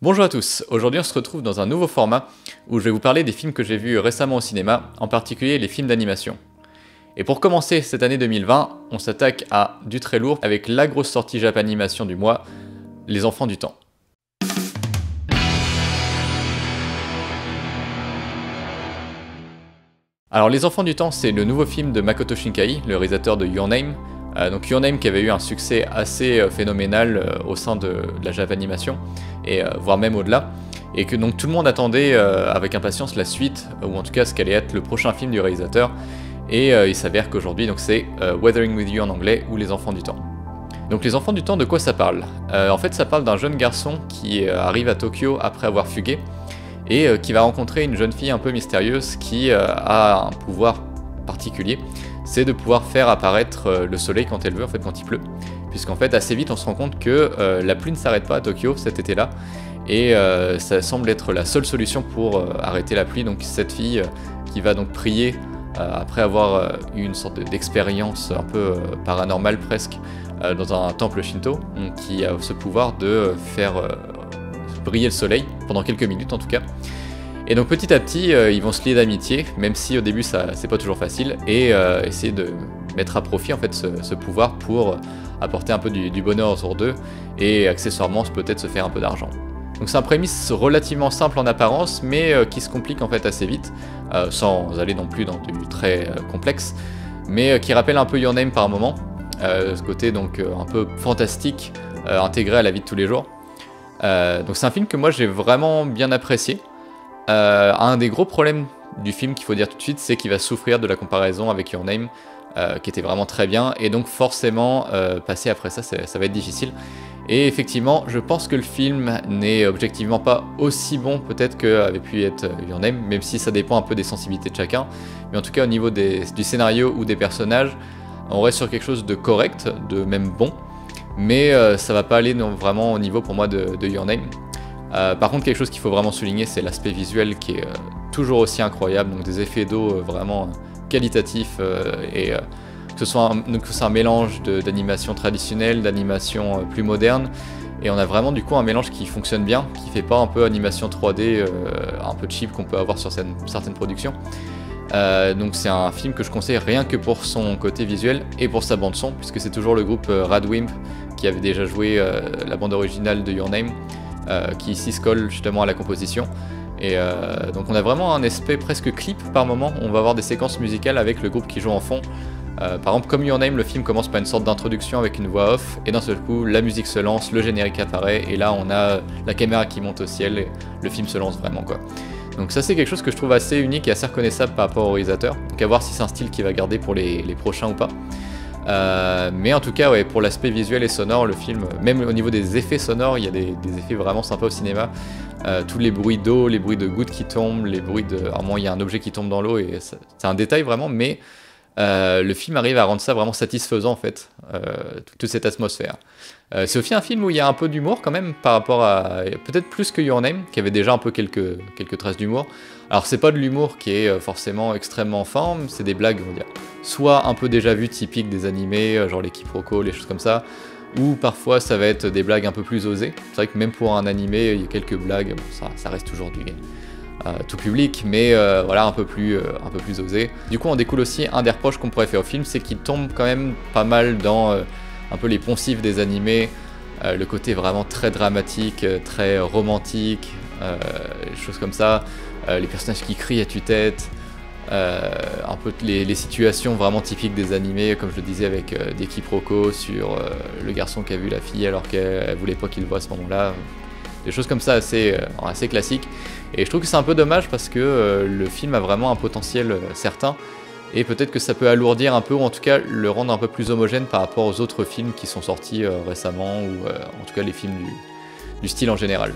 Bonjour à tous, aujourd'hui on se retrouve dans un nouveau format où je vais vous parler des films que j'ai vus récemment au cinéma, en particulier les films d'animation. Et pour commencer cette année 2020, on s'attaque à du très lourd avec la grosse sortie Japanimation du mois, Les Enfants du Temps. Alors Les Enfants du Temps, c'est le nouveau film de Makoto Shinkai, le réalisateur de Your Name. Donc Your Name qui avait eu un succès assez phénoménal au sein de la Japanimation, et voire même au-delà, et que donc tout le monde attendait avec impatience la suite, ou en tout cas ce qu'allait être le prochain film du réalisateur, et il s'avère qu'aujourd'hui donc c'est Weathering with You en anglais, ou Les Enfants du Temps. Donc Les Enfants du Temps, de quoi ça parle? En fait ça parle d'un jeune garçon qui arrive à Tokyo après avoir fugué, et qui va rencontrer une jeune fille un peu mystérieuse qui a un pouvoir particulier, c'est de pouvoir faire apparaître le soleil quand elle veut, en fait quand il pleut, puisqu'en fait assez vite on se rend compte que la pluie ne s'arrête pas à Tokyo cet été-là, et ça semble être la seule solution pour arrêter la pluie. Donc cette fille qui va donc prier après avoir eu une sorte d'expérience un peu paranormale presque dans un temple Shinto, qui a ce pouvoir de faire briller le soleil, pendant quelques minutes en tout cas. Et donc petit à petit, ils vont se lier d'amitié, même si au début ça c'est pas toujours facile, et essayer de mettre à profit en fait ce pouvoir pour apporter un peu du bonheur autour d'eux, et accessoirement peut-être se faire un peu d'argent. Donc c'est un prémisse relativement simple en apparence, mais qui se complique en fait assez vite, sans aller non plus dans du très complexe, mais qui rappelle un peu Your Name par moment, ce côté donc un peu fantastique, intégré à la vie de tous les jours. Donc c'est un film que moi j'ai vraiment bien apprécié. Un des gros problèmes du film qu'il faut dire tout de suite, c'est qu'il va souffrir de la comparaison avec Your Name, qui était vraiment très bien, et donc forcément passer après ça va être difficile. Et effectivement, je pense que le film n'est objectivement pas aussi bon peut-être qu'avait pu être Your Name, même si ça dépend un peu des sensibilités de chacun, mais en tout cas au niveau du scénario ou des personnages, on reste sur quelque chose de correct, de même bon, mais ça va pas aller vraiment au niveau pour moi de Your Name. Par contre, quelque chose qu'il faut vraiment souligner, c'est l'aspect visuel qui est toujours aussi incroyable, donc des effets d'eau vraiment qualitatifs, et que ce soit un mélange d'animation traditionnelle, d'animation plus moderne, et on a vraiment du coup un mélange qui fonctionne bien, qui fait pas un peu animation 3D un peu cheap qu'on peut avoir sur certaines productions. Donc c'est un film que je conseille rien que pour son côté visuel et pour sa bande son, puisque c'est toujours le groupe Radwimp qui avait déjà joué la bande originale de Your Name, qui ici se colle justement à la composition. Et donc on a vraiment un aspect presque clip par moment, on va avoir des séquences musicales avec le groupe qui joue en fond. Par exemple comme Your Name, le film commence par une sorte d'introduction avec une voix off, et d'un seul coup la musique se lance, le générique apparaît, et là on a la caméra qui monte au ciel, et le film se lance vraiment quoi. Donc ça c'est quelque chose que je trouve assez unique et assez reconnaissable par rapport au réalisateur, donc à voir si c'est un style qu'il va garder pour les prochains ou pas. Mais en tout cas ouais, pour l'aspect visuel et sonore, le film, même au niveau des effets sonores, il y a des effets vraiment sympas au cinéma. Tous les bruits d'eau, les bruits de gouttes qui tombent, les bruits de... Alors moi il y a un objet qui tombe dans l'eau, et c'est un détail vraiment, mais le film arrive à rendre ça vraiment satisfaisant en fait, toute cette atmosphère. C'est aussi un film où il y a un peu d'humour quand même, par rapport à... peut-être plus que Your Name, qui avait déjà un peu quelques traces d'humour. Alors c'est pas de l'humour qui est forcément extrêmement fin, c'est des blagues, on va dire, soit un peu déjà vues typiques des animés, genre les quiproquos, les choses comme ça, ou parfois ça va être des blagues un peu plus osées. C'est vrai que même pour un animé, il y a quelques blagues, bon, ça reste toujours du tout public, mais voilà, un peu plus osé. Du coup, on découle aussi un des reproches qu'on pourrait faire au film, c'est qu'il tombe quand même pas mal dans un peu les poncifs des animés, le côté vraiment très dramatique, très romantique, choses comme ça, les personnages qui crient à tue-tête, un peu les situations vraiment typiques des animés, comme je le disais avec des quiproquos sur le garçon qui a vu la fille alors qu'elle voulait pas qu'il le voit à ce moment-là. Des choses comme ça assez classiques, et je trouve que c'est un peu dommage parce que le film a vraiment un potentiel certain, et peut-être que ça peut alourdir un peu, ou en tout cas le rendre un peu plus homogène par rapport aux autres films qui sont sortis récemment, ou en tout cas les films du style en général.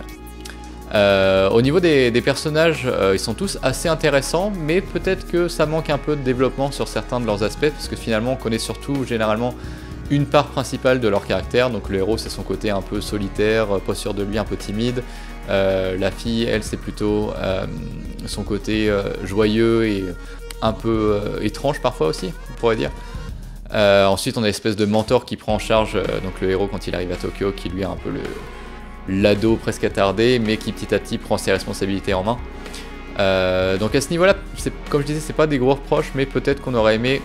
Au niveau des personnages, ils sont tous assez intéressants, mais peut-être que ça manque un peu de développement sur certains de leurs aspects, parce que finalement on connaît surtout généralement une part principale de leur caractère. Donc le héros c'est son côté un peu solitaire, pas sûr de lui, un peu timide. La fille, elle, c'est plutôt son côté joyeux et un peu étrange parfois aussi, on pourrait dire. Ensuite on a l'espèce de mentor qui prend en charge donc le héros quand il arrive à Tokyo, qui lui a un peu l'ado presque attardé, mais qui petit à petit prend ses responsabilités en main. Donc à ce niveau-là, comme je disais, c'est pas des gros reproches, mais peut-être qu'on aurait aimé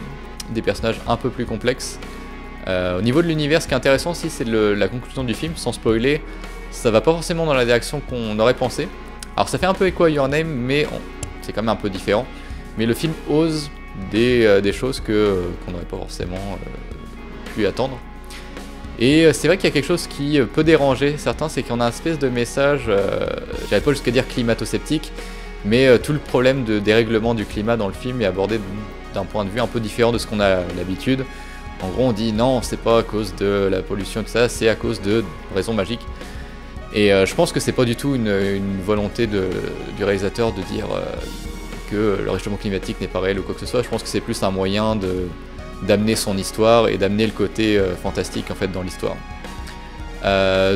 des personnages un peu plus complexes. Au niveau de l'univers, ce qui est intéressant aussi, c'est la conclusion du film, sans spoiler. Ça va pas forcément dans la direction qu'on aurait pensé. Alors ça fait un peu écho à Your Name, mais c'est quand même un peu différent. Mais le film ose des choses qu'on n'aurait pas forcément pu attendre. Et c'est vrai qu'il y a quelque chose qui peut déranger certains, c'est qu'on a un espèce de message, j'avais pas jusqu'à dire climato-sceptique, mais tout le problème de dérèglement du climat dans le film est abordé d'un point de vue un peu différent de ce qu'on a l'habitude. En gros, on dit non, c'est pas à cause de la pollution et tout ça, c'est à cause de raisons magiques. Et je pense que c'est pas du tout une volonté du réalisateur de dire que le réchauffement climatique n'est pas réel ou quoi que ce soit. Je pense que c'est plus un moyen d'amener son histoire et d'amener le côté fantastique en fait dans l'histoire.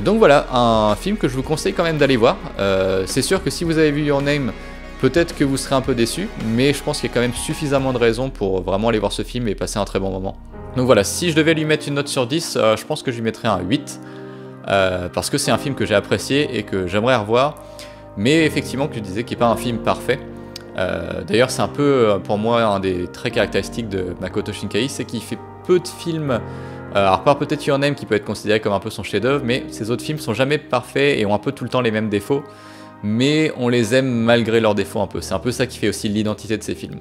Donc voilà, un film que je vous conseille quand même d'aller voir. C'est sûr que si vous avez vu Your Name, peut-être que vous serez un peu déçu, mais je pense qu'il y a quand même suffisamment de raisons pour vraiment aller voir ce film et passer un très bon moment. Donc voilà, si je devais lui mettre une note sur 10, je pense que je lui mettrais un 8, parce que c'est un film que j'ai apprécié et que j'aimerais revoir, mais effectivement, que je disais qu'il n'est pas un film parfait. D'ailleurs, c'est un peu, pour moi, un des traits caractéristiques de Makoto Shinkai, c'est qu'il fait peu de films, alors par peut-être Your Name qui peut être considéré comme un peu son chef-d'œuvre, mais ses autres films sont jamais parfaits et ont un peu tout le temps les mêmes défauts, mais on les aime malgré leurs défauts un peu. C'est un peu ça qui fait aussi l'identité de ces films.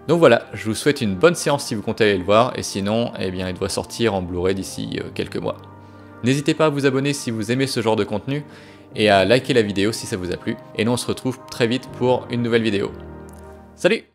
Donc voilà, je vous souhaite une bonne séance si vous comptez aller le voir, et sinon, eh bien, il doit sortir en Blu-ray d'ici quelques mois. N'hésitez pas à vous abonner si vous aimez ce genre de contenu, et à liker la vidéo si ça vous a plu, et nous on se retrouve très vite pour une nouvelle vidéo. Salut!